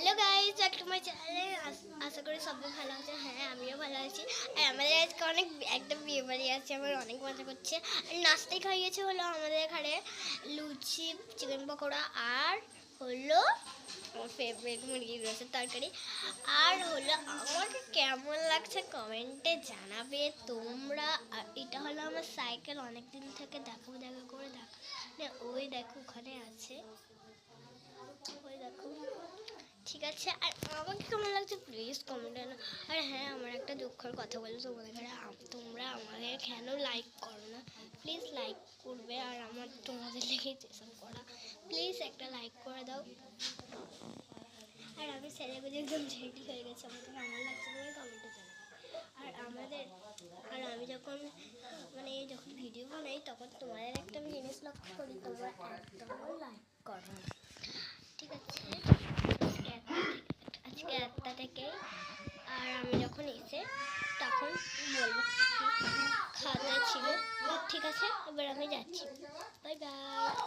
Hello guys, back to my চ্যানেলে। আশা করি সবাই ভালো আছে। হ্যাঁ, আমিও ভালো আছি। আর আমাদের আজকে একটা বিয়ে বাড়ি আছে, আমার অনেক মজা করছে। আর নাস্তে খাইয়েছে হলো আমাদের এখানে লুচি, চিকেন পকোড়া, আর হলো আমার ফেভারিট মুরগির রোস্টের তরকারি। আর হলো আমাকে কেমন লাগছে কমেন্টে জানাবে তোমরা। আর এটা হলো আমার সাইকেল, অনেক দিন থেকে দেখাবো করে দেখা, ওই দেখো ওখানে আছে, ওই দেখো। ঠিক আছে, আর আমাকে কেমন লাগছে প্লিজ কমেন্টে না। আর হ্যাঁ, আমার একটা দুঃখের কথা বলো তোমাদের ঘরে, তোমরা আমাকে কেন লাইক করো না? প্লিজ লাইক করবে, আর আমার তোমাদের লেগে এসব করা, প্লিজ একটা লাইক করে দাও। আর আমি সেলেগুলো একদম রেডি হয়ে গেছি, আমাকে কেমন লাগছে তোমার কমেন্টে জানাবে। আমি যখন যখন ভিডিও বানাই তখন তোমাদের একটা জিনিস লক্ষ্য করি, তোমরা একদম লাইক করো না। ঠিক আছে, আজকে 1টা থেকে। আর আমি যখন এসে তখন বলবো খাওয়া ছিল। ঠিক আছে, এবার আমি যাচ্ছি। Bye bye.